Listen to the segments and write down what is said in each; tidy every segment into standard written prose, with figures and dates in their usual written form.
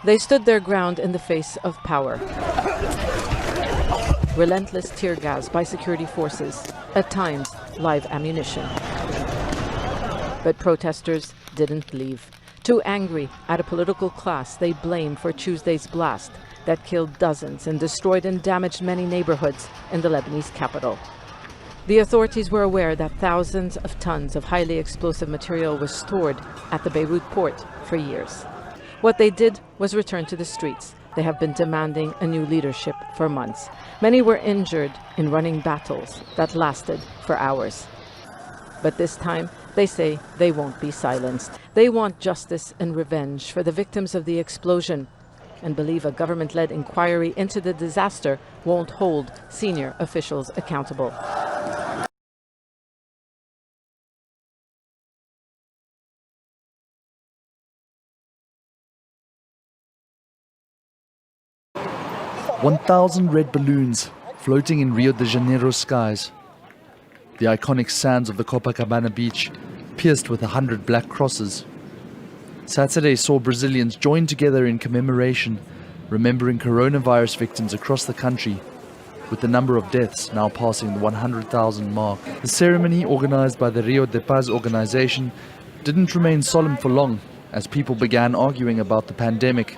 They stood their ground in the face of power. Relentless tear gas by security forces, at times live ammunition. But protesters didn't leave. Too angry at a political class they blamed for Tuesday's blast that killed dozens and destroyed and damaged many neighborhoods in the Lebanese capital. The authorities were aware that thousands of tons of highly explosive material was stored at the Beirut port for years. What they did was return to the streets. They have been demanding a new leadership for months. Many were injured in running battles that lasted for hours. But this time, they say they won't be silenced. They want justice and revenge for the victims of the explosion and believe a government-led inquiry into the disaster won't hold senior officials accountable. "1,000 red balloons floating in Rio de Janeiro skies. The iconic sands of the Copacabana beach pierced with 100 black crosses. Saturday saw Brazilians join together in commemoration, remembering coronavirus victims across the country, with the number of deaths now passing the 100,000 mark. The ceremony, organized by the Rio de Paz organization, didn't remain solemn for long as people began arguing about the pandemic,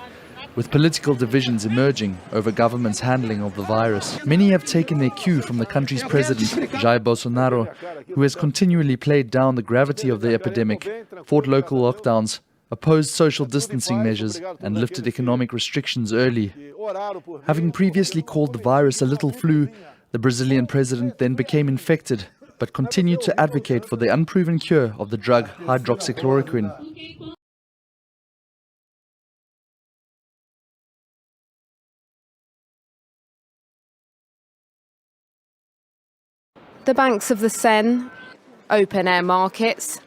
with political divisions emerging over government's handling of the virus. Many have taken their cue from the country's president, Jair Bolsonaro, who has continually played down the gravity of the epidemic, fought local lockdowns, opposed social distancing measures and lifted economic restrictions early. Having previously called the virus a little flu, the Brazilian president then became infected, but continued to advocate for the unproven cure of the drug hydroxychloroquine. The banks of the Seine, open-air markets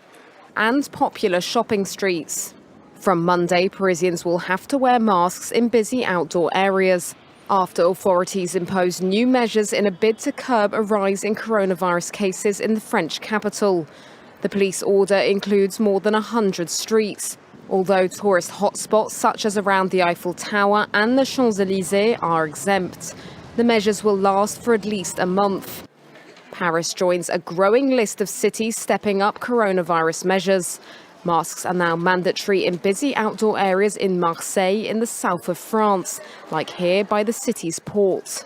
and popular shopping streets. From Monday, Parisians will have to wear masks in busy outdoor areas after authorities imposed new measures in a bid to curb a rise in coronavirus cases in the French capital. The police order includes more than 100 streets, although tourist hotspots such as around the Eiffel Tower and the Champs-Élysées are exempt. The measures will last for at least a month. Paris joins a growing list of cities stepping up coronavirus measures. Masks are now mandatory in busy outdoor areas in Marseille in the south of France, like here by the city's port.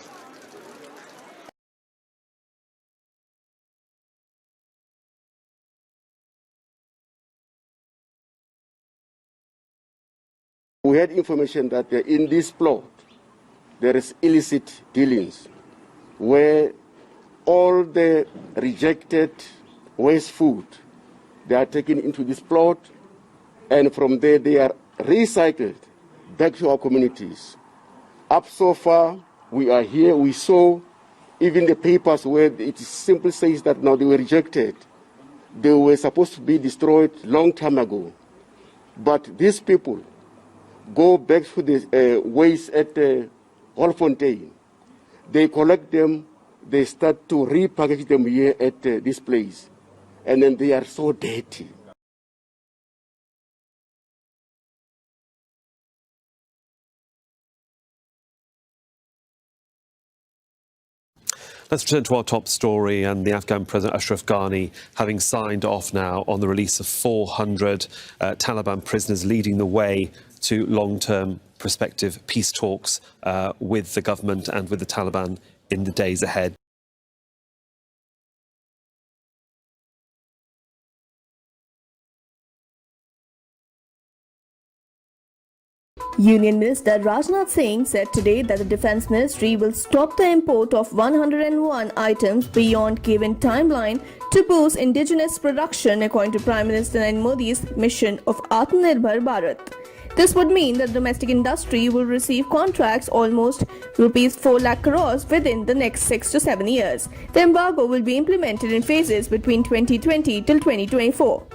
We had information that in this plot there is illicit dealings where all the rejected waste food, they are taken into this plot, and from there they are recycled back to our communities. Up so far, we are here, we saw even the papers where it simply says that now they were rejected. They were supposed to be destroyed long time ago. But these people go back to the waste at Holfontein. They collect them, they start to repackage them here at this place. And then they are so dirty. Let's return to our top story and the Afghan President Ashraf Ghani having signed off now on the release of 400 Taliban prisoners, leading the way to long-term prospective peace talks with the government and with the Taliban in the days ahead. Union Minister Rajnath Singh said today that the Defence Ministry will stop the import of 101 items beyond given timeline to boost indigenous production, according to Prime Minister Narendra Modi's mission of Atmanirbhar Bharat. This would mean that the domestic industry will receive contracts almost rupees 4 lakh crores within the next 6 to 7 years. The embargo will be implemented in phases between 2020 till 2024.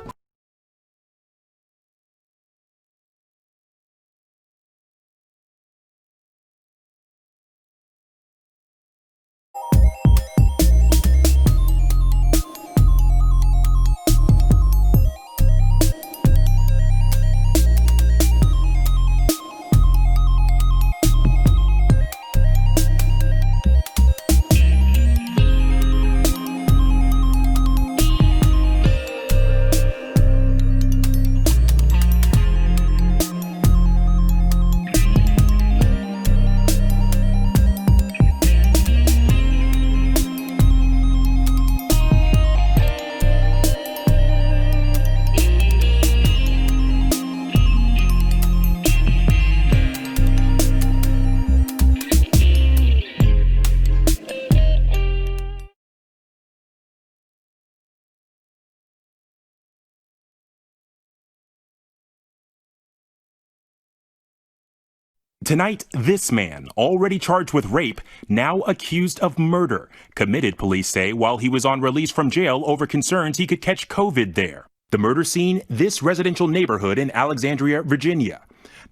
Tonight, this man, already charged with rape, now accused of murder, committed, police say, while he was on release from jail over concerns he could catch COVID there. The murder scene, this residential neighborhood in Alexandria, Virginia.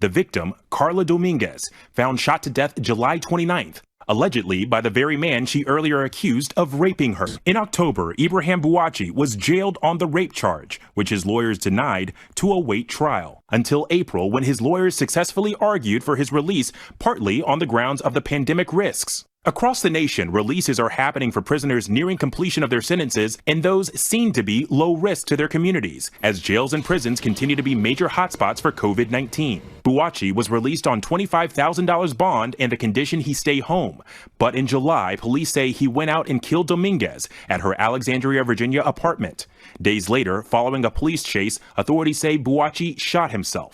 The victim, Carla Dominguez, found shot to death July 29th, allegedly by the very man she earlier accused of raping her. In October, Ibrahim Bouachi was jailed on the rape charge, which his lawyers denied, to await trial, until April when his lawyers successfully argued for his release, partly on the grounds of the pandemic risks. Across the nation, releases are happening for prisoners nearing completion of their sentences and those seen to be low risk to their communities, as jails and prisons continue to be major hotspots for COVID-19. Bouachi was released on $25,000 bond and the condition he stay home. But in July, police say he went out and killed Dominguez at her Alexandria, Virginia apartment. Days later, following a police chase, authorities say Bouachi shot himself.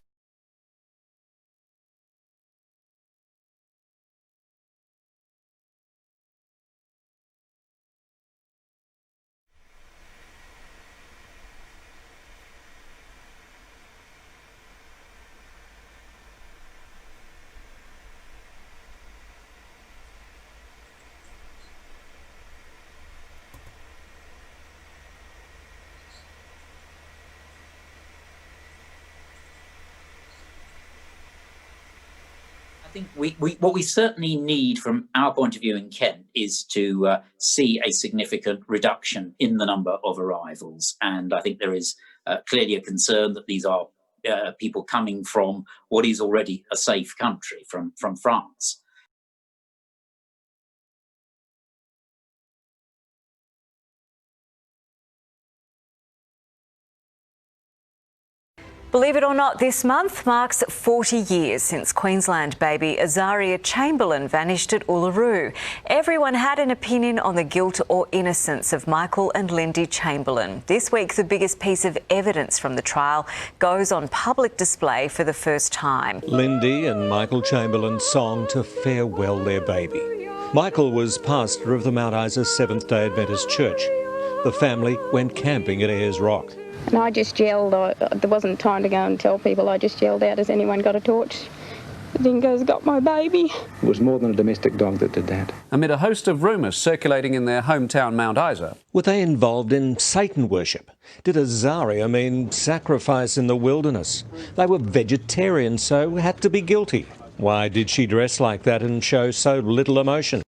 I think what we certainly need from our point of view in Kent is to see a significant reduction in the number of arrivals. And I think there is clearly a concern that these are people coming from what is already a safe country, from France. Believe it or not, this month marks 40 years since Queensland baby Azaria Chamberlain vanished at Uluru. Everyone had an opinion on the guilt or innocence of Michael and Lindy Chamberlain. This week, the biggest piece of evidence from the trial goes on public display for the first time. Lindy and Michael Chamberlain's song to farewell their baby. Michael was pastor of the Mount Isa Seventh-day Adventist Church. The family went camping at Ayers Rock. And I just yelled, there wasn't time to go and tell people, I just yelled out, has anyone got a torch? Dingo's got my baby. It was more than a domestic dog that did that. Amid a host of rumours circulating in their hometown Mount Isa. Were they involved in Satan worship? Did Azaria mean sacrifice in the wilderness? They were vegetarian, so had to be guilty. Why did she dress like that and show so little emotion?